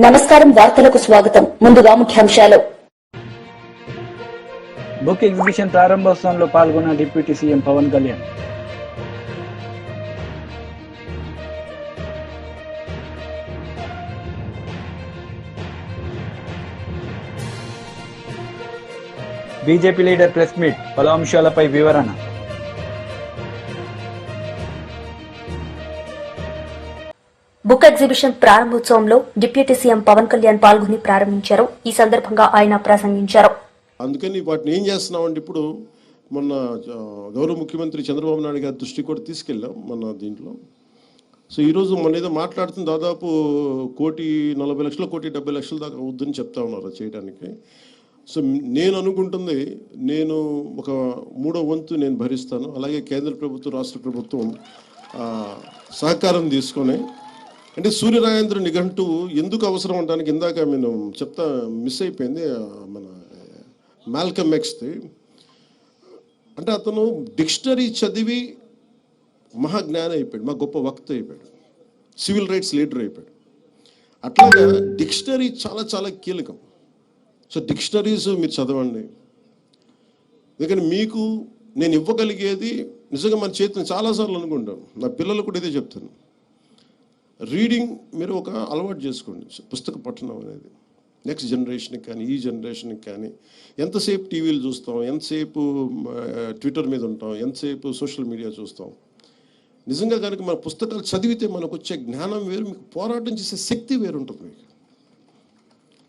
నమస్కారం, వార్తలకు స్వాగతం. ముందుగా ముఖ్యాంశాలు. బుక్ ఎగ్జిబిషన్ ప్రారంభోత్సవంలో పాల్గొన్న deputy CM Pawan Kalyan. BJP leader press meet, పలు అంశాలపై వివరణ. బుక్ ఎగ్జిబిషన్ ప్రారంభోత్సవంలో డిప్యూటీ సీఎం పవన్ కళ్యాణ్ పాల్గొని ప్రారంభించారు. ఈ సందర్భంగా ఆయన ప్రసంగించారు. అందుకని వాటిని ఏం చేస్తున్నామంటే ఇప్పుడు మొన్న గౌరవ ముఖ్యమంత్రి చంద్రబాబు నాయుడు గారి దృష్టికి కూడా తీసుకెళ్ళాం మన దీంట్లో. సో ఈరోజు మన ఏదో మాట్లాడుతున్న దాదాపు 1,40,00,000 1,70,00,000 దాకా అవుద్దని చెప్తా ఉన్నారు చేయడానికి. సో నేను అనుకుంటుంది, నేను ఒక 3వ వంతు నేను భరిస్తాను. అలాగే కేంద్ర ప్రభుత్వం రాష్ట్ర ప్రభుత్వం సహకారం తీసుకొని, అంటే సూర్యరాజేంద్ర నిఘంటు ఎందుకు అవసరం అనడానికి ఇందాక నేను మిస్ అయిపోయింది మన మాల్కమ్ ఎక్స్ది. అంటే అతను డిక్షనరీ చదివి మహాజ్ఞాని అయిపోయాడు, మా గొప్ప వక్త అయిపోయాడు, సివిల్ రైట్స్ లీడర్ అయిపోయాడు. అట్లాగా డిక్షనరీ చాలా చాలా కీలకం. సో డిక్షనరీస్ మీరు చదవండి. ఎందుకంటే మీకు నేను ఇవ్వగలిగేది నిజంగా మన చేతిని చాలాసార్లు అనుకుంటాను, నా పిల్లలు కూడా ఇదే చెప్తాను. రీడింగ్ మీరు ఒక అలవాటు చేసుకోండి, పుస్తక పఠనం అనేది. నెక్స్ట్ జనరేషన్కి కానీ ఈ జనరేషన్కి కానీ ఎంతసేపు టీవీలు చూస్తాం, ఎంతసేపు ట్విట్టర్ మీద ఉంటాం, ఎంతసేపు సోషల్ మీడియా చూస్తాం. నిజంగా కనుక మన పుస్తకాలు చదివితే మనకు వచ్చే జ్ఞానం వేరు, మీకు పోరాటం చేసే శక్తి వేరు ఉంటుంది మీకు.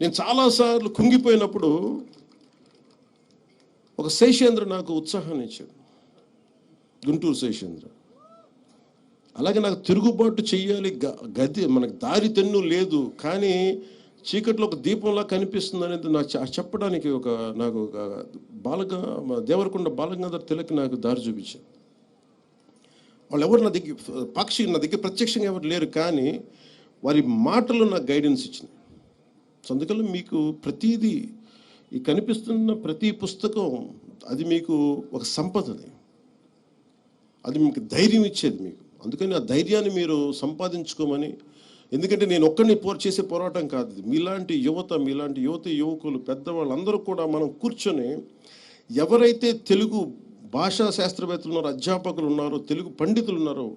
నేను చాలాసార్లు కుంగిపోయినప్పుడు ఒక శేషేంద్ర నాకు ఉత్సాహాన్ని ఇచ్చాడు, గుంటూరు శేషేంద్ర. అలాగే నాకు తిరుగుబాటు చెయ్యాలి, గది మనకు దారి తెన్ను లేదు, కానీ చీకట్లో ఒక దీపంలా కనిపిస్తుంది అనేది నాకు చెప్పడానికి నాకు దేవరకొండ బాలగంగాధర్ తిలక్ నాకు దారి చూపించారు. వాళ్ళు ఎవరు నా దగ్గర ప్రత్యక్షంగా ఎవరు లేరు, కానీ వారి మాటలు నాకు గైడెన్స్ ఇచ్చినాయి. సో అందుకని మీకు ప్రతిదీ ఈ కనిపిస్తున్న ప్రతి పుస్తకం అది మీకు ఒక సంపదని, అది మీకు ధైర్యం ఇచ్చేది మీకు. అందుకని ఆ ధైర్యాన్ని మీరు సంపాదించుకోమని. ఎందుకంటే నేను ఒక్కడిని చేసే పోరాటం కాదు, మీలాంటి యువకులు పెద్దవాళ్ళందరూ కూడా మనం కూర్చొని, ఎవరైతే తెలుగు భాషా శాస్త్రవేత్తలు ఉన్నారో, అధ్యాపకులు ఉన్నారో, తెలుగు పండితులు ఉన్నారో,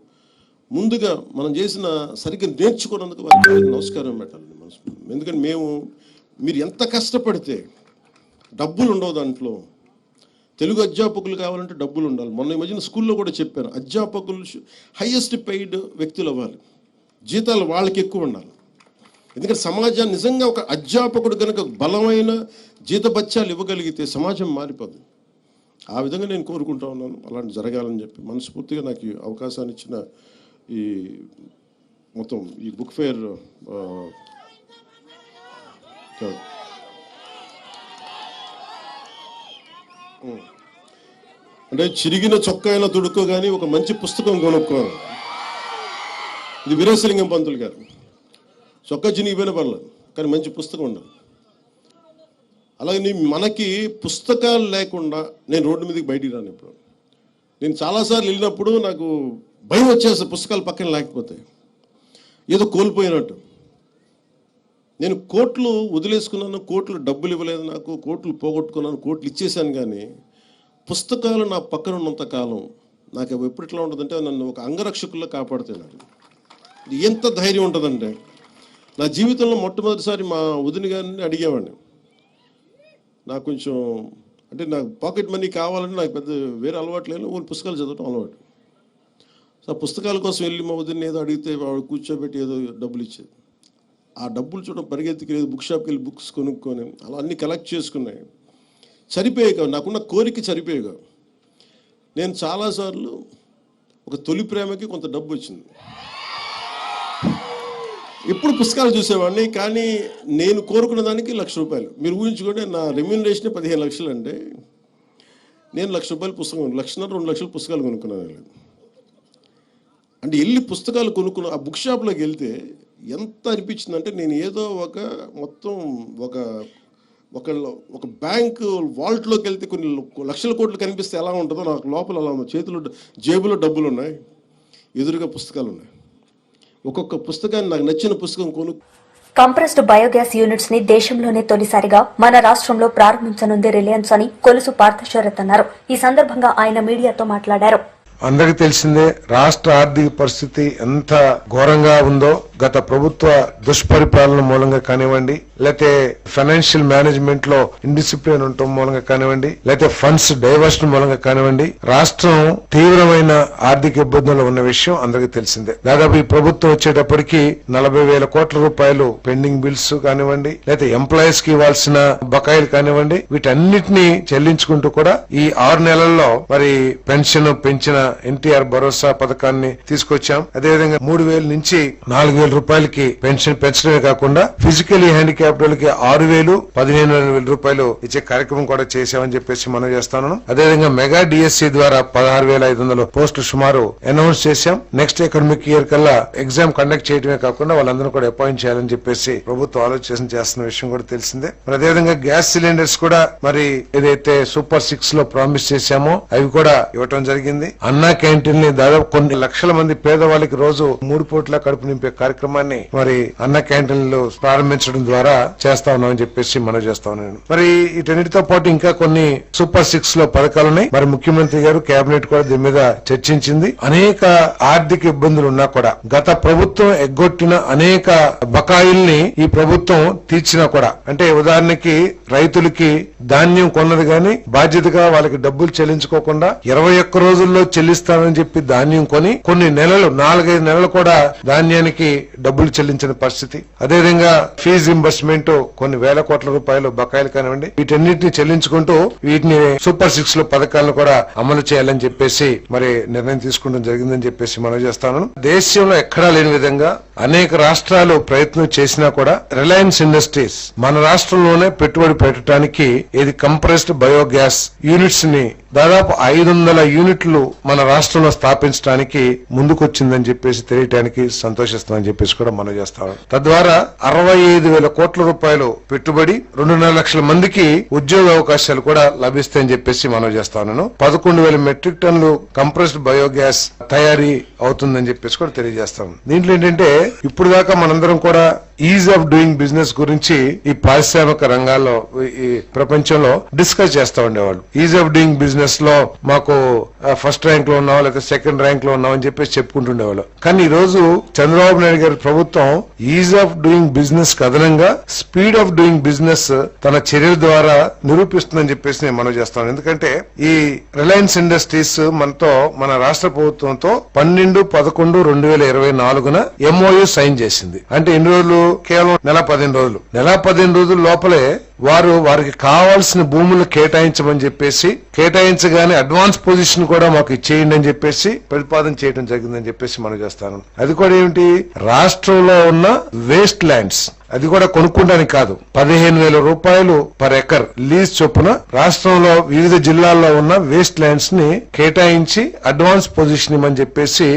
ముందుగా మనం చేసిన సరిగ్గా నేర్చుకున్నందుకు వారికి నమస్కారం పెట్టాలి మనసు. ఎందుకంటే మీరు ఎంత కష్టపడితే డబ్బులు ఉండవు దాంట్లో. తెలుగు అధ్యాపకులు కావాలంటే డబ్బులు ఉండాలి. మొన్న ఈ మధ్యన స్కూల్లో కూడా చెప్పాను, అధ్యాపకులు హైయెస్ట్ పెయిడ్ వ్యక్తులు అవ్వాలి, జీతాలు వాళ్ళకి ఎక్కువ ఉండాలి. ఎందుకంటే సమాజాన్ని నిజంగా ఒక అధ్యాపకుడు కనుక బలమైన జీతభత్యాలు ఇవ్వగలిగితే సమాజం మారిపోదు. ఆ విధంగా నేను కోరుకుంటా ఉన్నాను, అలాంటి జరగాలని చెప్పి. మనస్ఫూర్తిగా నాకు ఈ అవకాశాన్ని ఇచ్చిన ఈ మొత్తం ఈ బుక్ ఫేర్ అంటే చిరిగిన చొక్కా అయినా తుడుక్కో కానీ ఒక మంచి పుస్తకం కొనుక్కోను. ఇది వీరేశలింగం పంతులు గారు. చొక్కా చినిగిపోయిన పర్లేదు, కానీ మంచి పుస్తకం ఉండాలి. అలాగే మనకి పుస్తకాలు లేకుండా నేను రోడ్డు మీదకి బయటికి రాను. ఇప్పుడు నేను చాలాసార్లు వెళ్ళినప్పుడు నాకు భయం వచ్చేస్తుంది, పుస్తకాలు పక్కన లేకపోతే ఏదో కోల్పోయినట్టు. నేను కోట్లు వదిలేసుకున్నాను, కోట్లు డబ్బులు ఇవ్వలేదు, నాకు కోట్లు పోగొట్టుకున్నాను, కోట్లు ఇచ్చేసాను, కానీ పుస్తకాలు నా పక్కన ఉన్నంత కాలం నాకు ఎప్పుడు ఎట్లా ఉంటుందంటే నన్ను ఒక అంగరక్షకుల్లో కాపాడుతాయి. నాకు ఎంత ధైర్యం ఉంటుందంటే, నా జీవితంలో మొట్టమొదటిసారి మా వదిన గారిని అడిగేవాడిని, నాకు కొంచెం అంటే నాకు పాకెట్ మనీ కావాలంటే నాకు పెద్ద వేరే అలవాటు లేదు, ఓన్లీ పుస్తకాలు చదవటం అలవాటు. సో ఆ పుస్తకాల కోసం వెళ్ళి మా వదిన ఏదో అడిగితే వాడు కూర్చోబెట్టి ఏదో డబ్బులు ఇచ్చేది. ఆ డబ్బులు చూడడం పరిగెత్తికి లేదు, బుక్ షాప్కి వెళ్ళి బుక్స్ కొనుక్కొని అలా అన్నీ కలెక్ట్ చేసుకున్నాయి. సరిపోయేగా, నాకున్న కోరిక సరిపోయేగా. నేను చాలాసార్లు ఒక తొలి ప్రేమకి కొంత డబ్బు వచ్చింది, ఎప్పుడు పుస్తకాలు చూసేవాడిని, కానీ నేను కోరుకున్న దానికి ₹1,00,000. మీరు ఊహించుకుంటే నా రెమ్యూనరేషన్ 15 లక్షలు అంటే నేను ₹1,00,000 పుస్తకం, 1,00,000 2 లక్షల పుస్తకాలు కొనుక్కున్నాను. అంటే వెళ్ళి పుస్తకాలు కొనుక్కున్న ఆ బుక్ షాప్లోకి వెళ్తే ఎంత అనిపించిందంటే, నేను ఏదో మొత్తం ఒక బ్యాంక్ వాల్ట్లోకి వెళ్తే కొన్ని లక్షల కోట్లు కనిపిస్తే ఎలా ఉంటుందో నాకు లోపల అలా ఉంది. జేబులో డబ్బులు ఉన్నాయి, ఎదురుగా పుస్తకాలు ఉన్నాయి. ఒక్కొక్క పుస్తకాన్ని నాకు నచ్చిన పుస్తకం కంప్రెస్డ్ బయోగ్యాస్ యూనిట్స్ ని దేశంలోనే తొలిసారిగా మన రాష్ట్రంలో ప్రారంభించనుంది రిలయన్స్ అని కొలుసు పార్థశరత్ అన్నారు. ఈ సందర్భంగా ఆయన మీడియాతో మాట్లాడారు. అందరికి తెలిసిందే రాష్ట్ర ఆర్థిక పరిస్థితి ఎంత ఘోరంగా ఉందో గత ప్రభుత్వ దుష్పరిపాలన మూలంగా కానివ్వండి, లేకపోతే ఫైనాన్షియల్ మేనేజ్మెంట్ లో ఇండిసిప్లిన్ ఉండటం మూలంగా కానివ్వండి, లేకపోతే ఫండ్స్ డైవర్షన్ మూలంగా కానివ్వండి, రాష్ట్రం తీవ్రమైన ఆర్థిక ఇబ్బందులు ఉన్న విషయం అందరికీ తెలిసిందే. దాదాపు ఈ ప్రభుత్వం వచ్చేటప్పటికి 40,000 కోట్ల రూపాయలు పెండింగ్ బిల్స్ కానివ్వండి, లేకపోతే ఎంప్లాయీస్ కి ఇవ్వాల్సిన బకాయిలు కానివ్వండి, వీటన్నిటిని చెల్లించుకుంటూ కూడా ఈ 6 నెలల్లో మరి పెన్షన్ పెంచిన ఎన్టీఆర్ భరోసా పథకాన్ని తీసుకొచ్చాం. అదేవిధంగా 3,000 నుంచి 4,000 రూపాయలకి పెన్షన్ పెంచడమే కాకుండా ఫిజికలీ హ్యాండిక్యాప్డ్ వాళ్ళకి 6,000, 15,000 రూపాయలు ఇచ్చే కార్యక్రమం కూడా చేశామని చెప్పేసి మనం చేస్తాను. అదేవిధంగా మెగా డిఎస్సి ద్వారా 16,500 పోస్టులు సుమారు అనౌన్స్ చేశాం. నెక్స్ట్ అకాడమిక్ ఇయర్ కల్లా ఎగ్జామ్ కండక్ట్ చేయడమే కాకుండా వాళ్ళందరూ కూడా అపాయింట్ చేయాలని చెప్పేసి ప్రభుత్వం ఆలోచన చేస్తున్న విషయం కూడా తెలిసిందే. మరి అదేవిధంగా గ్యాస్ సిలిండర్స్ కూడా మరి ఏదైతే సూపర్ 6 లో ప్రామిస్ చేశామో అవి కూడా ఇవ్వటం జరిగింది. అన్నా క్యాంటీన్ ని దాదాపు కొన్ని లక్షల మంది పేదవాళ్ళకి రోజు 3 పూట్ల కడుపు నింపే కార్యక్రమాన్ని మరి అన్న క్యాంటీన్లు ప్రారంభించడం ద్వారా చేస్తా ఉన్నామని చెప్పేసి మనం చేస్తా ఉన్నాను. మరి వీటన్నిటితో పాటు ఇంకా కొన్ని సూపర్ 6 లో పథకాలు ఉన్నాయి. మరి ముఖ్యమంత్రి గారు కేబినెట్ కూడా దీని మీద చర్చించింది. అనేక ఆర్థిక ఇబ్బందులు ఉన్నా కూడా గత ప్రభుత్వం ఎగ్గొట్టిన అనేక బకాయిల్ని ఈ ప్రభుత్వం తీర్చినా కూడా, అంటే ఉదాహరణకి రైతులకి ధాన్యం కొన్నది గాని బాధ్యతగా వాళ్ళకి డబ్బులు చెల్లించుకోకుండా 21 రోజుల్లో చెల్లిస్తానని చెప్పి ధాన్యం కొని కొన్ని నెలలు 4-5 నెలలు కూడా ధాన్యానికి డబ్బులు చెల్లించిన పరిస్థితి. అదేవిధంగా ఫీజు రింబర్స్మెంట్ కొన్ని వేల కోట్ల రూపాయలు బకాయిలు కానివ్వండి, వీటన్నిటిని చెల్లించుకుంటూ వీటిని సూపర్ 6 లో పథకాలను కూడా అమలు చేయాలని చెప్పేసి మరి నిర్ణయం తీసుకోవడం జరిగిందని చెప్పేసి మనం చేస్తాను. దేశంలో ఎక్కడా లేని విధంగా అనేక రాష్ట్రాలు ప్రయత్నం చేసినా కూడా రిలయన్స్ ఇండస్ట్రీస్ మన రాష్ట్రంలోనే పెట్టుబడి పెట్టడానికి ఇది కంప్రెస్డ్ బయోగ్యాస్ యూనిట్స్ ని దాదాపు 500 యూనిట్లు మన రాష్ట్రంలో స్థాపించడానికి ముందుకొచ్చిందని చెప్పేసి తెలియటానికి సంతోషిస్తామని చెప్పేసి కూడా మనం చేస్తాం. తద్వారా 65,000 కోట్ల రూపాయలు పెట్టుబడి, 2.5 లక్షల మందికి ఉద్యోగ అవకాశాలు కూడా లభిస్తాయని చెప్పేసి మనం చేస్తాను. 11,000 మెట్రిక్ టన్నులు కంప్రెస్డ్ బయోగ్యాస్ తయారీ అవుతుందని చెప్పేసి కూడా తెలియజేస్తాం. దీంట్లో ఏంటంటే ఇప్పుడు దాకా మనందరం కూడా ఈజ్ ఆఫ్ డూయింగ్ బిజినెస్ గురించి ఈ పారిశ్రామిక రంగాల్లో ఈ ప్రపంచంలో డిస్కస్ చేస్తా ఉండేవాళ్ళు. ఈజ్ ఆఫ్ డూయింగ్ బిజినెస్ లో మాకు ఫస్ట్ ర్యాంక్ లో ఉన్నాం లేదా సెకండ్ ర్యాంక్ లో ఉన్నాం అని చెప్పేసి చెప్పుకుంటుండేవాళ్ళు. కానీ ఈ రోజు చంద్రబాబు నాయుడు గారి ప్రభుత్వం ఈజ్ ఆఫ్ డూయింగ్ బిజినెస్ అదనంగా స్పీడ్ ఆఫ్ డూయింగ్ బిజినెస్ తన చర్యల ద్వారా నిరూపిస్తుందని చెప్పేసి నేను మనం చేస్తాను. ఎందుకంటే ఈ రిలయన్స్ ఇండస్ట్రీస్ మనతో మన రాష్ట్ర ప్రభుత్వంతో 12/11/2024 MOU సైన్ చేసింది. అంటే ఎన్ని రోజులు? కేవలం నెల 15 రోజుల లోపలే వారికి కావాల్సిన భూములు కేటాయించమని చెప్పేసి, కేటాయించగానే అడ్వాన్స్ పొజిషన్ కూడా మాకు ఇచ్చేయండి అని చెప్పేసి ప్రతిపాదన చేయడం జరిగిందని చెప్పేసి మనం చేస్తాను. అది కూడా ఏమిటి? రాష్ట్రంలో ఉన్న వేస్ట్ ల్యాండ్స్ అది కూడా కొనుక్కోవడానికి కాదు, 15,000 రూపాయలు పర్ ఎకర్ లీజ్ చొప్పున రాష్ట్రంలో వివిధ జిల్లాల్లో ఉన్న వేస్ట్ ల్యాండ్స్ ని కేటాయించి అడ్వాన్స్ పొజిషన్ ఇవ్వమని చెప్పేసి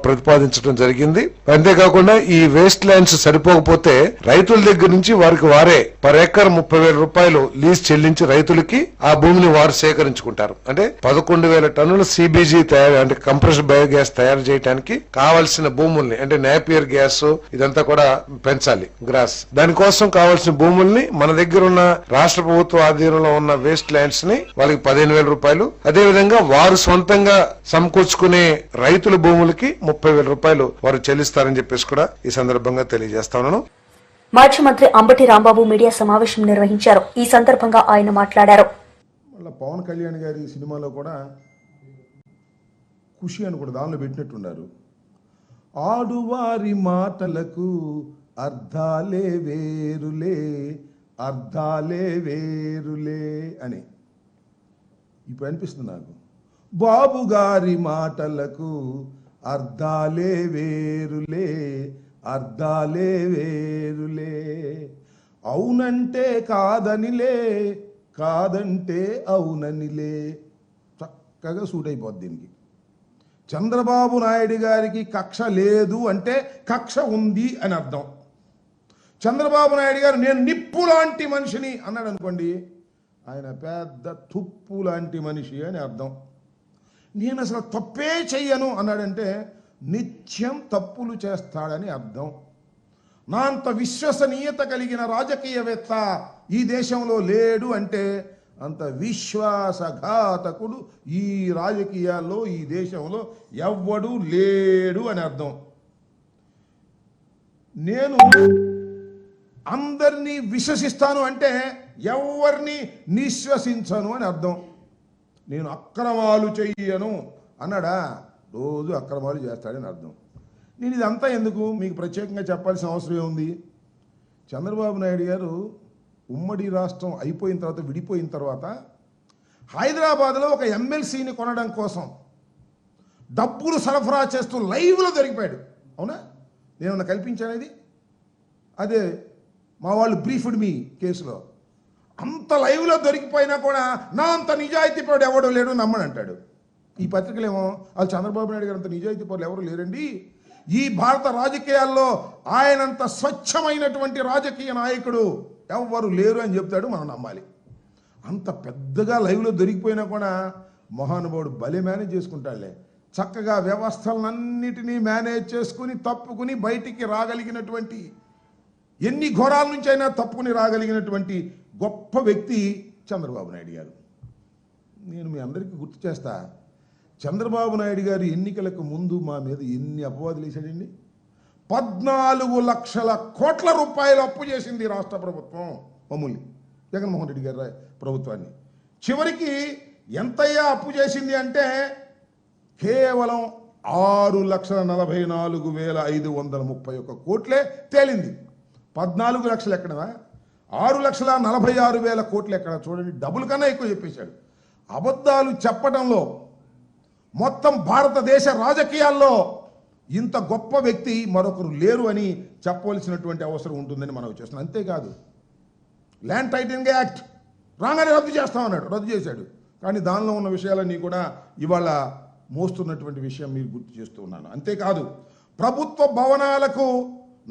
ప్రతిపాదించడం జరిగింది. అంతేకాకుండా ఈ వేస్ట్ ల్యాండ్స్ సరిపోకపోతే రైతుల దగ్గర నుంచి వారికి వారే పర్ ఎకర్ 30,000 రూపాయలు లీజ్ చెల్లించి రైతులకి ఆ భూమిని వారు సేకరించుకుంటారు. అంటే 11,000 టన్నుల CBG తయారు, అంటే కంప్రెస్డ్ బయోగ్యాస్ తయారు చేయడానికి కావాల్సిన భూముల్ని, అంటే నేపియర్ గ్యాస్ ఇదంతా కూడా పెంచాలి, గ్రాస్. దానికోసం కావాల్సిన భూముల్ని మన దగ్గర ఉన్న రాష్ట్ర ప్రభుత్వ ఆధీనంలో ఉన్న వేస్ట్ ల్యాండ్స్ ని వాళ్ళకి 15,000 రూపాయలు, అదేవిధంగా వారు సొంతంగా సమకూర్చుకునే రైతుల భూములకి 30,000 రూపాయలు వారు చెల్లిస్తారని చెప్పేసి కూడా ఈ సందర్భంగా తెలియజేస్తాను. మాజీ మంత్రి అంబటి రాంబాబు మీడియా సమావేశం నిర్వహించారు. ఈ సందర్భంగా ఆయన మాట్లాడారు. పవన్ కళ్యాణ్ గారి సినిమాలో కూడా ఖుషి అని కూడా దానిలో పెట్టినట్టున్నారు. ఆడువారి మాటలకు అర్థాలే వేరులే, అర్థాలే వేరులే అని ఇప్పుడు అనిపిస్తుంది నాకు. బాబు గారి మాటలకు అర్థాలే వేరులే, అర్థాలే వేరులే, అవునంటే కాదనిలే, కాదంటే అవుననిలే. చక్కగా సూట్ అయిపోద్ది దీనికి. చంద్రబాబు నాయుడు గారికి కక్ష లేదు అంటే కక్ష ఉంది అని అర్థం. చంద్రబాబు నాయుడు గారు నేను నిప్పు లాంటి మనిషిని అన్నాడు అనుకోండి, ఆయన పెద్ద తుప్పు లాంటి మనిషి అని అర్థం. నేను అసలు తప్పే చెయ్యను అన్నాడంటే నిత్యం తప్పులు చేస్తాడని అర్థం. నా అంత విశ్వసనీయత కలిగిన రాజకీయవేత్త ఈ దేశంలో లేడు అంటే అంత విశ్వాసఘాతకుడు ఈ రాజకీయాల్లో ఈ దేశంలో ఎవ్వడు లేడు అని అర్థం. నేను అందరినీ విశ్వసిస్తాను అంటే ఎవరిని నిశ్వసించను అని అర్థం. నేను అక్రమాలు చెయ్యను అన్నాడా, రోజు అక్రమాలు చేస్తాడని అర్థం. నేను ఇదంతా ఎందుకు మీకు ప్రత్యేకంగా చెప్పాల్సిన అవసరం ఏముంది? చంద్రబాబు నాయుడు గారు ఉమ్మడి రాష్ట్రం అయిపోయిన తర్వాత, విడిపోయిన తర్వాత హైదరాబాద్లో ఒక ఎమ్మెల్సీని కొనడం కోసం డబ్బులు సరఫరా చేస్తూ లైవ్లో దొరికిపోయాడు. అవునా? నేనన్నా కల్పించానేది? అదే మా వాళ్ళు బ్రీఫ్డ్ మీ కేసులో అంత లైవ్లో దొరికిపోయినా కూడా నా అంత నిజాయితీ పరుడు ఎవడో లేడు నమ్మని అంటాడు. ఈ పత్రికలేమో వాళ్ళు చంద్రబాబు నాయుడు గారు అంత నిజాయితీ పరులు ఎవరు లేరండి, ఈ భారత రాజకీయాల్లో ఆయనంత స్వచ్ఛమైనటువంటి రాజకీయ నాయకుడు ఎవరు లేరు అని చెప్తాడు. మనం నమ్మాలి. అంత పెద్దగా లైవ్లో దొరికిపోయినా కూడా మహానుభావుడు భలే మేనేజ్ చేసుకుంటాడులే. చక్కగా వ్యవస్థలన్నిటినీ మేనేజ్ చేసుకుని తప్పుకుని బయటికి రాగలిగినటువంటి, ఎన్ని ఘోరాల నుంచి అయినా తప్పుకుని రాగలిగినటువంటి గొప్ప వ్యక్తి చంద్రబాబు నాయుడు గారు. నేను మీ అందరికీ గుర్తు చేస్తా, చంద్రబాబు నాయుడు గారు ఎన్నికలకు ముందు మా మీద ఎన్ని అపవాదులు వేశాడండి. 14 లక్షల కోట్ల రూపాయలు అప్పు చేసింది రాష్ట్ర ప్రభుత్వం మమ్మల్ని, జగన్మోహన్ రెడ్డి గారి ప్రభుత్వాన్ని. చివరికి ఎంతయ్యా అప్పు చేసింది అంటే కేవలం 6,44,531 కోట్లే తేలింది. 14 లక్షలు ఎక్కడదా, 6,46,000 కోట్లు ఎక్కడ? చూడండి, డబుల్ కన్నా ఎక్కువ చెప్పేశాడు. అబద్ధాలు చెప్పడంలో మొత్తం భారతదేశ రాజకీయాల్లో ఇంత గొప్ప వ్యక్తి మరొకరు లేరు అని చెప్పవలసినటువంటి అవసరం ఉంటుందని మనం చేస్తున్నాం. అంతేకాదు, ల్యాండ్ టైటిలింగ్ యాక్ట్ రాగానే రద్దు చేస్తామన్నాడు, రద్దు చేశాడు. కానీ దానిలో ఉన్న విషయాలన్నీ కూడా ఇవాళ మోస్తున్నటువంటి విషయం మీరు గుర్తు చేస్తూ ఉన్నాను. అంతేకాదు, ప్రభుత్వ భవనాలకు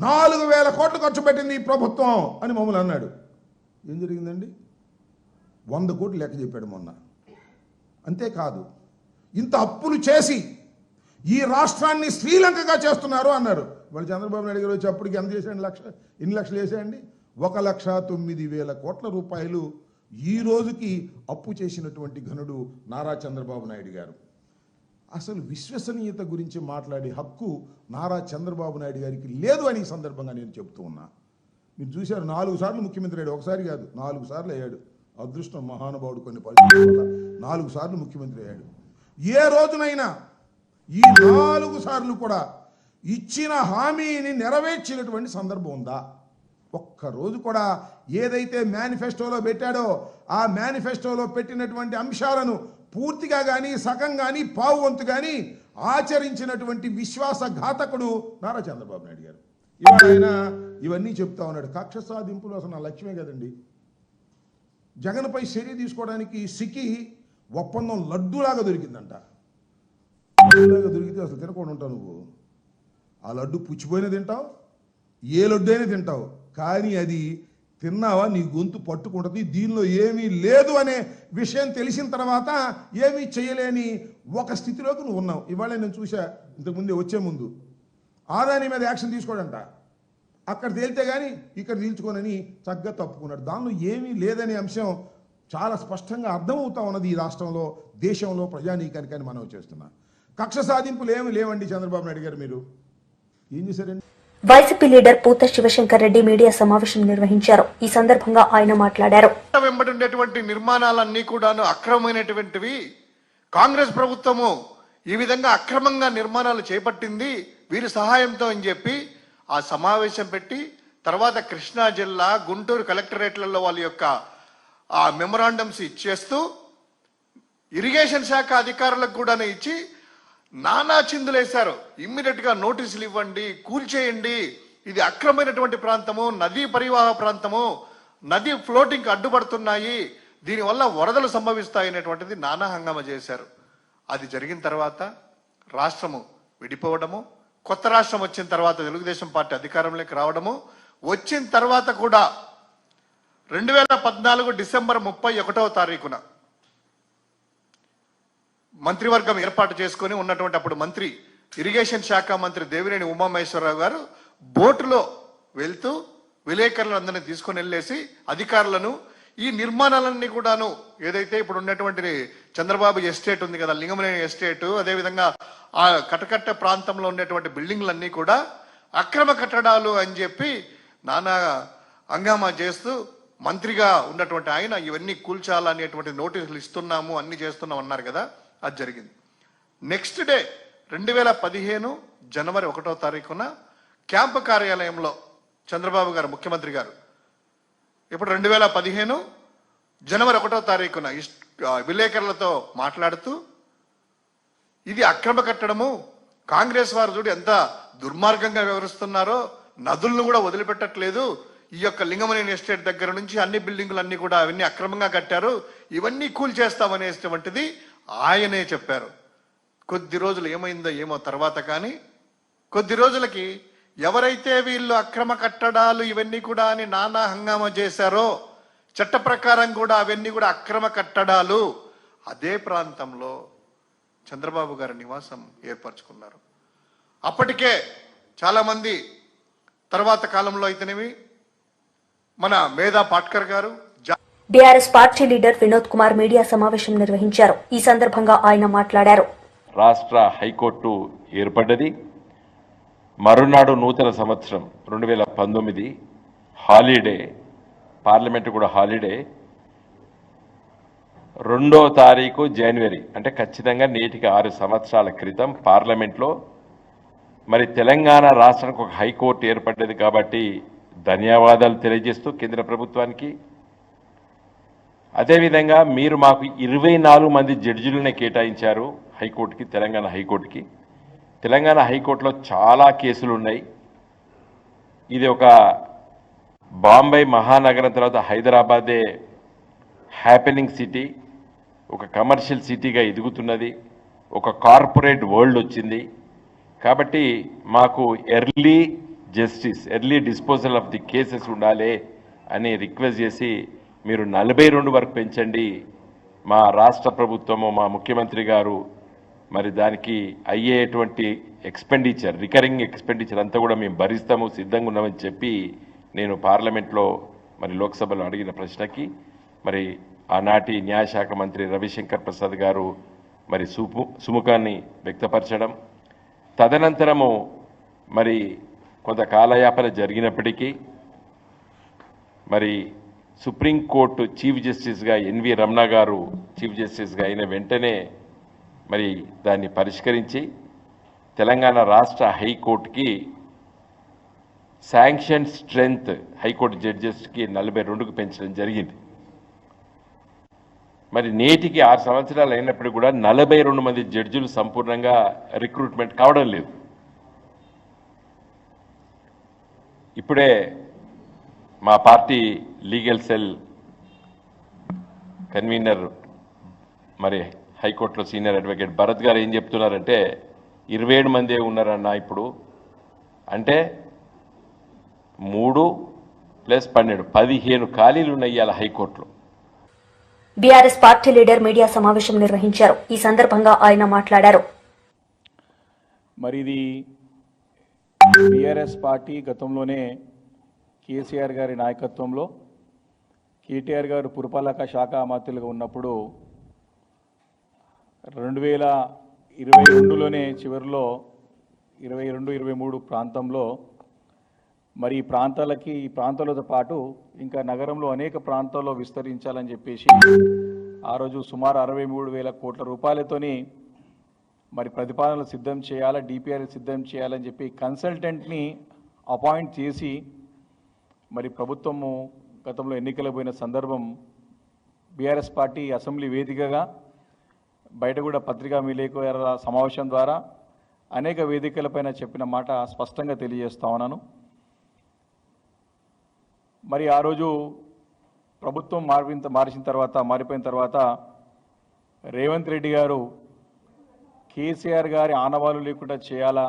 4,000 కోట్లు ఖర్చు పెట్టింది ఈ ప్రభుత్వం అని మమ్మల్ని అన్నాడు. ఏం జరిగిందండి? 100 కోట్లు లెక్క చెప్పాడు మొన్న. అంతేకాదు, ఇంత అప్పులు చేసి ఈ రాష్ట్రాన్ని శ్రీలంకగా చేస్తున్నారు అన్నారు. వాళ్ళు చంద్రబాబు నాయుడు గారు వచ్చి అప్పటికి ఎంత చేశాడు? ఎన్ని లక్షలు వేసాయండి? 1,09,000 కోట్ల రూపాయలు ఈ రోజుకి అప్పు చేసినటువంటి ఘనుడు నారా చంద్రబాబు నాయుడు గారు. అసలు విశ్వసనీయత గురించి మాట్లాడే హక్కు నారా చంద్రబాబు నాయుడు గారికి లేదు అని ఈ సందర్భంగా నేను చెప్తూ ఉన్నా. మీరు చూశారు, 4 సార్లు ముఖ్యమంత్రి అయ్యాడు. ఒకసారి కాదు, 4 సార్లు అయ్యాడు. అదృష్టం మహానుభావుడు, కొన్ని పరిస్థితుల వల్ల 4 సార్లు ముఖ్యమంత్రి అయ్యాడు. ఏ రోజునైనా ఈ 4 సార్లు కూడా ఇచ్చిన హామీని నెరవేర్చినటువంటి సందర్భం ఉందా? ఒక్కరోజు కూడా ఏదైతే మేనిఫెస్టోలో పెట్టాడో ఆ మేనిఫెస్టోలో పెట్టినటువంటి అంశాలను పూర్తిగా కానీ సగం కానీ పావు వంతు కానీ ఆచరించినటువంటి విశ్వాసఘాతకుడు నారా చంద్రబాబు నాయుడు గారు. ఇవాళ ఆయన ఇవన్నీ చెప్తా ఉన్నాడు. కక్ష సాధింపులు అసలు నా లక్ష్యమే కదండి. జగన్పై చర్య తీసుకోవడానికి సిక్కి ఒప్పందం లడ్డూలాగా దొరికిందంట. లడ్డూలాగా దొరికితే అసలు తినకుండా ఉంటావు నువ్వు. ఆ లడ్డు పుచ్చిపోయినా తింటావు, ఏ లడ్డు అయినా తింటావు, కానీ అది తిన్నావా నీ గొంతు పట్టుకుంటుంది. దీనిలో ఏమీ లేదు అనే విషయం తెలిసిన తర్వాత ఏమీ చేయలేని ఒక స్థితిలోకి నువ్వు ఉన్నావు. ఇవాళ నేను చూసా, ఇంతకుముందే వచ్చే ముందు ఆదాని మీద యాక్షన్ తీసుకోడంట, అక్కడ తేలితే కానీ ఇక్కడ తీల్చుకోనని చక్కగా తప్పుకున్నాడు. దానిలో ఏమీ లేదనే అంశం చాలా స్పష్టంగా అర్థమవుతా ఉన్నది ఈ రాష్ట్రంలో, దేశంలో, ప్రజానీకానికి అని మనం చేస్తున్నాం. కక్ష సాధింపులు ఏమి లేవండి. చంద్రబాబు నాయుడు గారు మీరు ఏం చేశారండి? వైసీపీ లీడర్ పూత శివశంకర్ రెడ్డి మీడియా సమావేశం నిర్వహించారు. ఈ సందర్భంగా ఆయన మాట్లాడారు. వెంబడి ఉండేటువంటి నిర్మాణాలన్నీ కూడాను అక్రమమైనటువంటివి. కాంగ్రెస్ ప్రభుత్వము ఈ విధంగా అక్రమంగా నిర్మాణాలు చేపట్టింది వీరి సహాయంతో అని చెప్పి ఆ సమావేశం పెట్టి, తర్వాత కృష్ణా జిల్లా, గుంటూరు కలెక్టరేట్లలో వాళ్ళ యొక్క ఆ మెమొరాండమ్స్ ఇచ్చేస్తూ ఇరిగేషన్ శాఖ అధికారులకు కూడా ఇచ్చి నానా చిందులేశారు. ఇమ్మీడియట్ గా నోటీసులు ఇవ్వండి, కూల్చేయండి, ఇది అక్రమైనటువంటి ప్రాంతము, నదీ పరివాహ ప్రాంతము, నది ఫ్లోటింగ్ అడ్డుపడుతున్నాయి, దీనివల్ల వరదలు సంభవిస్తాయనేటువంటిది నానా హంగామా చేశారు. అది జరిగిన తర్వాత రాష్ట్రము విడిపోవడము, కొత్త రాష్ట్రం వచ్చిన తర్వాత తెలుగుదేశం పార్టీ అధికారంలోకి రావడము, వచ్చిన తర్వాత కూడా 2014 డిసెంబర్ 31వ తారీఖున మంత్రివర్గం ఏర్పాటు చేసుకుని ఉన్నటువంటి అప్పుడు మంత్రి, ఇరిగేషన్ శాఖ మంత్రి దేవినేని ఉమామహేశ్వరరావు గారు బోటులో వెళ్తూ విలేకరులందరినీ తీసుకొని వెళ్ళేసి అధికారులను ఈ నిర్మాణాలన్నీ కూడాను ఏదైతే ఇప్పుడు ఉన్నటువంటి చంద్రబాబు ఎస్టేట్ ఉంది కదా, లింగమనేని ఎస్టేట్, అదేవిధంగా ఆ కటకట్ట ప్రాంతంలో ఉన్నటువంటి బిల్డింగ్లన్నీ కూడా అక్రమ కట్టడాలు అని చెప్పి నానా హంగామా చేస్తూ మంత్రిగా ఉన్నటువంటి ఆయన ఇవన్నీ కూల్చాలనేటువంటి నోటీసులు ఇస్తున్నాము, అన్ని చేస్తున్నాం అన్నారు కదా. అది జరిగింది. నెక్స్ట్ డే 2015 జనవరి 1వ తారీఖున క్యాంపు కార్యాలయంలో చంద్రబాబు గారు ముఖ్యమంత్రి గారు ఇప్పుడు 2015 జనవరి 1వ తారీఖున విలేకరులతో మాట్లాడుతూ ఇది అక్రమ కట్టడము, కాంగ్రెస్ వారు చూడు ఎంత దుర్మార్గంగా వ్యవహరిస్తున్నారో, నదులను కూడా వదిలిపెట్టట్లేదు, ఈ యొక్క లింగమనేని ఎస్టేట్ దగ్గర నుంచి అన్ని బిల్డింగులన్నీ కూడా అవన్నీ అక్రమంగా కట్టారు, ఇవన్నీ కూల్చేస్తామనేటువంటిది ఆయనే చెప్పారు. కొద్ది రోజులు ఏమైందో ఏమో తర్వాత, కానీ కొద్ది రోజులకి ఎవరైతే వీళ్ళు అక్రమ కట్టడాలు ఇవన్నీ కూడా అని నానా హంగామా చేశారో, చట్ట ప్రకారం కూడా అవన్నీ కూడా అక్రమ కట్టడాలు, అదే ప్రాంతంలో చంద్రబాబు గారి నివాసం ఏర్పరచుకున్నారు. అప్పటికే చాలామంది తర్వాత కాలంలో అయితేనేమి మన మేధా పాట్కర్ గారు, BRS party leader Vinod Kumar media సమావేశం నిర్వహించారు. ఈ సందర్భంగా ఆయన మాట్లాడారు. రాష్ట్ర హైకోర్టు ఏర్పడ్డది. మరునాడు నూతన సంవత్సరం 2019 హాలిడే, పార్లమెంటు కూడా హాలిడే. 2వ తారీఖు జనవరి అంటే ఖచ్చితంగా నేటికి 6 సంవత్సరాల క్రితం పార్లమెంట్లో మరి తెలంగాణ రాష్ట్రానికి ఒక హైకోర్టు ఏర్పడ్డది కాబట్టి ధన్యవాదాలు తెలియజేస్తూ కేంద్ర ప్రభుత్వానికి, అదేవిధంగా మీరు మాకు 24 మంది జడ్జిలనే కేటాయించారు హైకోర్టుకి, తెలంగాణ హైకోర్టుకి. తెలంగాణ హైకోర్టులో చాలా కేసులు ఉన్నాయి. ఇది ఒక బాంబే మహానగరం తర్వాత హైదరాబాదే హ్యాపెనింగ్ సిటీ, ఒక కమర్షియల్ సిటీగా ఎదుగుతున్నది, ఒక కార్పొరేట్ వరల్డ్ వచ్చింది. కాబట్టి మాకు early justice, early disposal of the cases ఉండాలి అని రిక్వెస్ట్ చేసి మీరు 42 వరకు పెంచండి. మా రాష్ట్ర ప్రభుత్వము, మా ముఖ్యమంత్రి గారు మరి దానికి అయ్యేటువంటి ఎక్స్పెండిచర్, రికరింగ్ ఎక్స్పెండిచర్ అంతా కూడా మేము భరిస్తాము, సిద్ధంగా ఉన్నామని చెప్పి నేను పార్లమెంట్లో మరి లోక్సభలో అడిగిన ప్రశ్నకి మరి ఆనాటి న్యాయశాఖ మంత్రి రవిశంకర్ ప్రసాద్ గారు మరి సుముఖాన్ని వ్యక్తపరచడం, తదనంతరము మరి కొంత కాలయాపన జరిగినప్పటికీ మరి సుప్రీంకోర్టు చీఫ్ జస్టిస్గా ఎన్వి రమణ గారు చీఫ్ జస్టిస్గా అయిన వెంటనే మరి దాన్ని పరిష్కరించి తెలంగాణ రాష్ట్ర హైకోర్టుకి శాంక్షన్ స్ట్రెంగ్త్ హైకోర్టు జడ్జెస్కి 42కు పెంచడం జరిగింది. మరి నేటికి 6 సంవత్సరాలు అయినప్పటికీ కూడా 42 మంది జడ్జిలు సంపూర్ణంగా రిక్రూట్మెంట్ కావడం లేదు. ఇప్పుడే మా పార్టీ లీగల్ సెల్ కన్వీనర్ మరి హైకోర్టులో సీనియర్ అడ్వకేట్ భరత్ గారు ఏం చెప్తున్నారంటే 27 మందే ఉన్నారన్న ఇప్పుడు, అంటే 3 + 12 15 ఖాళీలు ఉన్నాయి ఇవాళ హైకోర్టులో. బీఆర్ఎస్ పార్టీ లీడర్ మీడియా సమావేశం నిర్వహించారు. ఈ సందర్భంగా ఆయన మాట్లాడారు. మరి ఇది బీఆర్ఎస్ పార్టీ గతంలోనే కేసీఆర్ గారి నాయకత్వంలో కేటీఆర్ గారు పురపాలక శాఖ మంత్రులుగా ఉన్నప్పుడు 2022లోనే చివరిలో 22-23 ప్రాంతంలో మరి ఈ ప్రాంతాలతో పాటు ఇంకా నగరంలో అనేక ప్రాంతాల్లో విస్తరించాలని చెప్పేసి ఆ రోజు సుమారు 63,000 కోట్ల రూపాయలతోని మరి ప్రతిపాదనలు సిద్ధం చేయాలా, డిపిఆర్ సిద్ధం చేయాలని చెప్పి కన్సల్టెంట్ని అపాయింట్ చేసి మరి ప్రభుత్వము గతంలో ఎన్నికలకు పోయిన సందర్భం బీఆర్ఎస్ పార్టీ అసెంబ్లీ వేదికగా బయట కూడా పత్రికా విలేకరుల సమావేశం ద్వారా అనేక వేదికలపైన చెప్పిన మాట స్పష్టంగా తెలియజేస్తా ఉన్నాను. మరి ఆ రోజు ప్రభుత్వం మారిపోయిన తర్వాత రేవంత్ రెడ్డి గారు కేసీఆర్ గారి ఆనవాలు లేకుండా చేయాలా,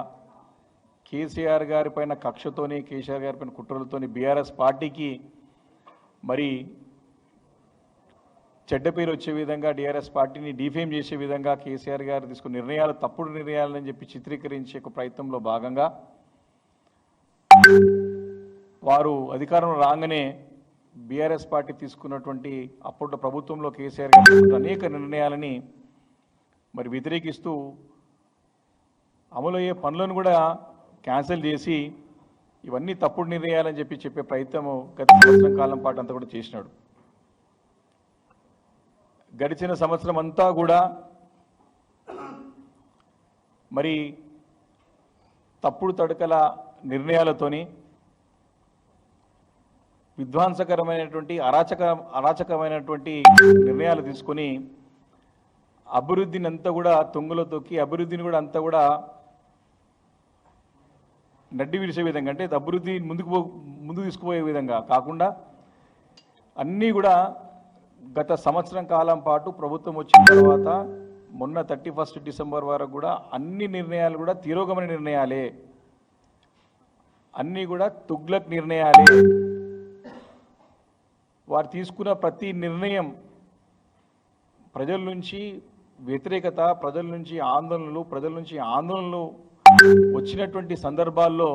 కేసీఆర్ గారి పైన కక్షతోని, కేసీఆర్ గారి పైన కుట్రలతోని బీఆర్ఎస్ పార్టీకి మరి చెడ్డ పేరు వచ్చే విధంగా, టీఆర్ఎస్ పార్టీని డిఫేమ్ చేసే విధంగా కేసీఆర్ గారు తీసుకున్న నిర్ణయాలు తప్పుడు నిర్ణయాలని చెప్పి చిత్రీకరించే ఒక ప్రయత్నంలో భాగంగా వారు అధికారంలో రాగానే బీఆర్ఎస్ పార్టీ తీసుకున్నటువంటి అప్పట్లో ప్రభుత్వంలో కేసీఆర్ గారు తీసుకున్న అనేక నిర్ణయాలని మరి వ్యతిరేకిస్తూ అమలయ్యే పనులను కూడా క్యాన్సిల్ చేసి ఇవన్నీ తప్పుడు నిర్ణయాలని చెప్పే ప్రయత్నం గత సంవత్సరం కాలం పాటు అంతా కూడా చేసినాడు. గడిచిన సంవత్సరం అంతా కూడా మరి తప్పుడు తడకల నిర్ణయాలతోని విధ్వంసకరమైనటువంటి అరాచకమైనటువంటి నిర్ణయాలు తీసుకొని అభివృద్ధిని అంతా కూడా తొంగలో తొక్కి అభివృద్ధిని కూడా అంతా కూడా నడ్డి విడిచే విధంగా, అంటే అభివృద్ధి ముందుకు తీసుకుపోయే విధంగా కాకుండా అన్నీ కూడా గత సంవత్సరం కాలం పాటు ప్రభుత్వం వచ్చిన తర్వాత మొన్న 31 డిసెంబర్ వరకు కూడా అన్ని నిర్ణయాలు కూడా తిరోగమన నిర్ణయాలే, అన్నీ కూడా తుగ్లక్ నిర్ణయాలే. వారు తీసుకున్న ప్రతి నిర్ణయం ప్రజల నుంచి వ్యతిరేకత, ప్రజల నుంచి ఆందోళనలు వచ్చినటువంటి సందర్భాల్లో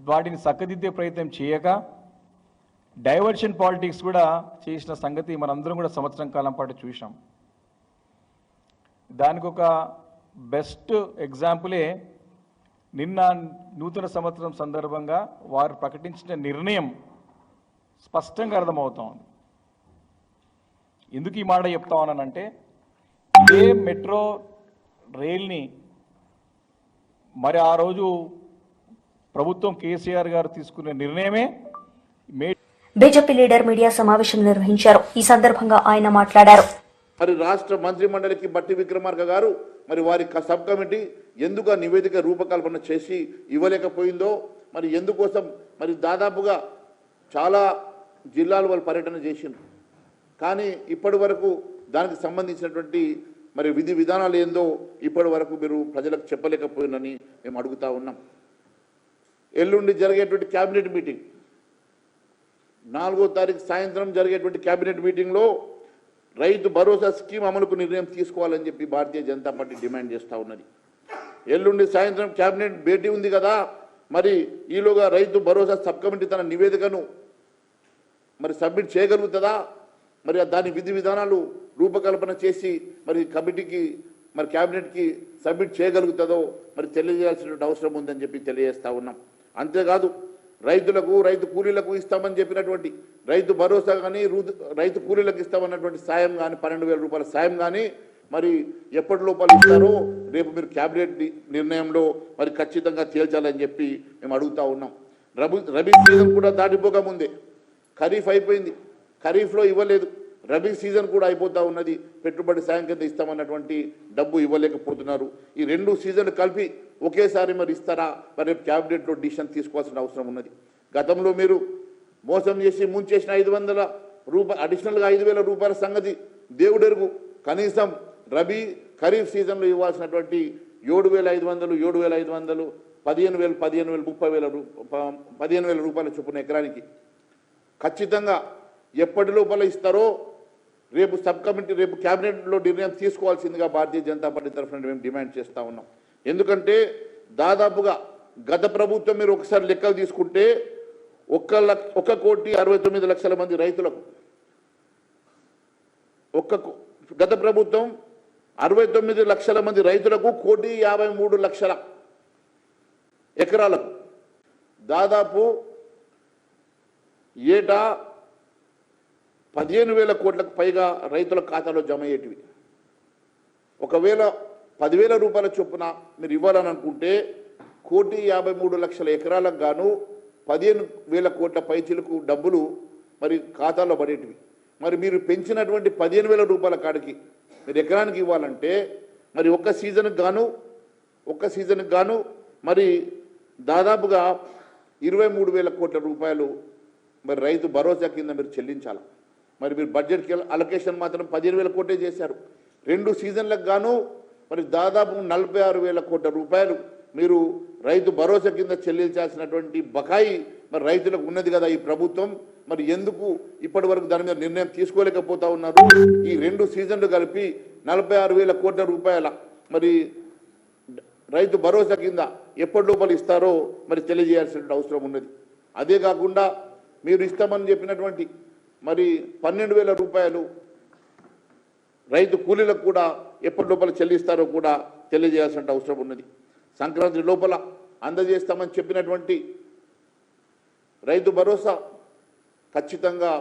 వాటిని చక్కదిద్దే ప్రయత్నం చేయక డైవర్షన్ పాలిటిక్స్ కూడా చేసిన సంగతి మనందరం కూడా సంవత్సరం కాలం పాటు చూసాం. దానికి ఒక బెస్ట్ ఎగ్జాంపులే నిన్న నూతన సంవత్సరం సందర్భంగా వారు ప్రకటించిన నిర్ణయం స్పష్టంగా అర్థమవుతా ఉంది. ఎందుకు ఈ మాట చెప్తా ఉన్నానంటే, ఇదే మెట్రో రైల్ని మరి ఆ రోజు ప్రభుత్వం కేసీఆర్ గారు తీసుకునే నిర్ణయమే బీజేపీ లీడర్ మీడియా సమావేశం నిర్వహించారు. ఈ సందర్భంగా ఆయన మాట్లాడారు. మరి రాష్ట్ర మంత్రి మండలికి బట్టి విక్రమార్క గారు మరి వారి సబ్ కమిటీ ఎందుకు ఆ నివేదిక రూపకల్పన చేసి ఇవ్వలేకపోయిందో, మరి ఎందుకోసం మరి దాదాపుగా చాలా జిల్లాలు వాళ్ళు పర్యటన చేసిండ్రు, కానీ ఇప్పటి వరకు దానికి సంబంధించినటువంటి మరి విధి విధానాలు ఏందో ఇప్పటి వరకు మీరు ప్రజలకు చెప్పలేకపోయిందని మేము అడుగుతా ఉన్నాం. ఎల్లుండి జరిగేటువంటి క్యాబినెట్ మీటింగ్, 4వ తారీఖు సాయంత్రం జరిగేటువంటి క్యాబినెట్ మీటింగ్లో రైతు భరోసా స్కీమ్ అమలుకు నిర్ణయం తీసుకోవాలని చెప్పి భారతీయ జనతా పార్టీ డిమాండ్ చేస్తూ ఉన్నది. ఎల్లుండి సాయంత్రం క్యాబినెట్ భేటీ ఉంది కదా, మరి ఈలోగా రైతు భరోసా సబ్ కమిటీ తన నివేదికను మరి సబ్మిట్ చేయగలుగుతుందా, మరి దాని విధి విధానాలు రూపకల్పన చేసి మరి కమిటీకి మరి క్యాబినెట్కి సబ్మిట్ చేయగలుగుతుందో మరి తెలియజేయాల్సిన అవసరం ఉందని చెప్పి తెలియజేస్తూ ఉన్నాం. అంతేకాదు రైతులకు, రైతు కూలీలకు ఇస్తామని చెప్పినటువంటి రైతు భరోసా కానీ రైతు కూలీలకు ఇస్తామన్నటువంటి సాయం కానీ 12,000 రూపాయల సాయం కానీ మరి ఎప్పటి లోపల ఇస్తారో రేపు మీరు క్యాబినెట్ నిర్ణయంలో మరి ఖచ్చితంగా తేల్చాలని చెప్పి మేము అడుగుతా ఉన్నాం. రబీ సీజన్ కూడా దాటిపోక ముందే ఖరీఫ్ అయిపోయింది, ఖరీఫ్లో ఇవ్వలేదు, రబీ సీజన్ కూడా అయిపోతూ ఉన్నది, పెట్టుబడి సాయం కింద ఇస్తామన్నటువంటి డబ్బు ఇవ్వలేకపోతున్నారు. ఈ 2 సీజన్లు కలిపి ఒకేసారి మరి ఇస్తారా, మరి క్యాబినెట్లో డిసిషన్ తీసుకోవాల్సిన అవసరం ఉన్నది. గతంలో మీరు మోసం చేసి ముంచేసిన 500 రూపాయలు అడిషనల్గా 5,000 రూపాయల సంగతి దేవుడెరుగు. కనీసం రబీ ఖరీఫ్ సీజన్లో ఇవ్వాల్సినటువంటి 7,500, 7,500, 15,000, 30,000 రూపాయల చొప్పున ఎకరానికి ఖచ్చితంగా ఎప్పటి లోపల ఇస్తారో రేపు సబ్ కమిటీ రేపు క్యాబినెట్లో నిర్ణయం తీసుకోవాల్సిందిగా భారతీయ జనతా పార్టీ తరఫున మేము డిమాండ్ చేస్తూ ఉన్నాం. ఎందుకంటే దాదాపుగా గత ప్రభుత్వం మీరు ఒకసారి లెక్కలు తీసుకుంటే 1,69,00,000 మంది రైతులకు, గత ప్రభుత్వం 69 లక్షల మంది రైతులకు 1,53,00,000 ఎకరాలకు దాదాపు ఏటా 15,000 కోట్లకు పైగా రైతుల ఖాతాలో జమ అయ్యేటివి. ఒకవేళ 10,000 రూపాయల చొప్పున మీరు ఇవ్వాలని అనుకుంటే 1,53,00,000 ఎకరాలకు గాను 15,000 కోట్ల పైచీలకు డబ్బులు మరి ఖాతాలో పడేటివి. మరి మీరు పెంచినటువంటి 15,000 రూపాయల కాడికి మీరు ఎకరానికి ఇవ్వాలంటే మరి ఒక్క సీజన్కి గాను మరి దాదాపుగా 23,000 కోట్ల రూపాయలు మరి రైతు భరోసా కింద మీరు చెల్లించాలి. మరి మీరు బడ్జెట్కి అలొకేషన్ మాత్రం 15,000 కోట్లే చేశారు. 2 సీజన్లకు గాను మరి దాదాపు 46,000 కోట్ల రూపాయలు మీరు రైతు భరోసా కింద చెల్లించాల్సినటువంటి బకాయి మరి రైతులకు ఉన్నది కదా ఈ ప్రభుత్వం. మరి ఎందుకు ఇప్పటి వరకు దాని మీద నిర్ణయం తీసుకోలేకపోతా ఉన్నారు? ఈ 2 సీజన్లు కలిపి 46,000 కోట్ల రూపాయల మరి రైతు భరోసా కింద ఎప్పటి లోపల ఇస్తారో మరి తెలియజేయాల్సిన అవసరం ఉన్నది. అదే కాకుండా మీరు ఇస్తామని చెప్పినటువంటి మరి 12,000 రూపాయలు రైతు కూలీలకు కూడా ఎప్పటి లోపల చెల్లిస్తారో కూడా తెలియజేయాల్సిన అవసరం ఉన్నది. సంక్రాంతి లోపల అందజేస్తామని చెప్పినటువంటి రైతు భరోసా ఖచ్చితంగా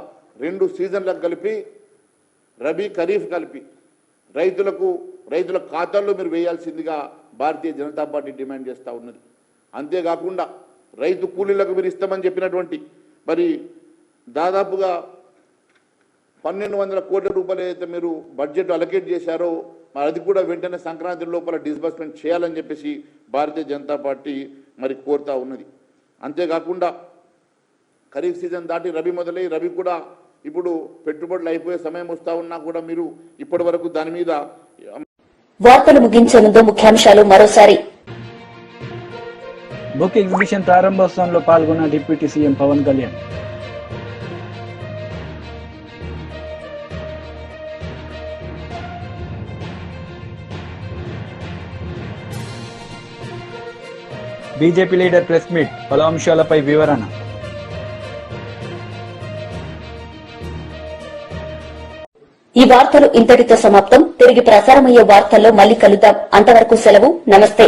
2 సీజన్లకు కలిపి రబీ ఖరీఫ్ కలిపి రైతుల ఖాతాల్లో మీరు వేయాల్సిందిగా భారతీయ జనతా పార్టీ డిమాండ్ చేస్తూ ఉన్నది. అంతేకాకుండా రైతు కూలీలకు మీరు ఇస్తామని చెప్పినటువంటి మరి దాదాపుగా 1,200 కోట్ల రూపాయలు ఏదైతే మీరు బడ్జెట్ అలొకేట్ చేశారో మరి అది కూడా వెంటనే సంక్రాంతి లోపల డిస్బర్స్మెంట్ చేయాలని చెప్పేసి భారతీయ జనతా పార్టీ మరి కోరుతా ఉన్నది. అంతేకాకుండా ఖరీఫ్ సీజన్ దాటి రబీ మొదలై రబీ కూడా ఇప్పుడు పెట్టుబడులు అయిపోయే సమయం వస్తూ ఉన్నా కూడా మీరు ఇప్పటి వరకు దాని మీద వార్తలు ముగించే ముందు ముఖ్యాంశాలు మరోసారి. బుక్ ఎగ్జిబిషన్ ప్రారంభోత్సవంలో పాల్గొన్న deputy CM Pawan Kalyan. BJP leader press meet, పలు అంశాలపై వివరణ. ఈ వార్తలు ఇంతటితో సమాప్తం. తిరిగి ప్రసారమయ్యే వార్తల్లో మళ్ళీ కలుద్దాం. అంతవరకు సెలవు. నమస్తే.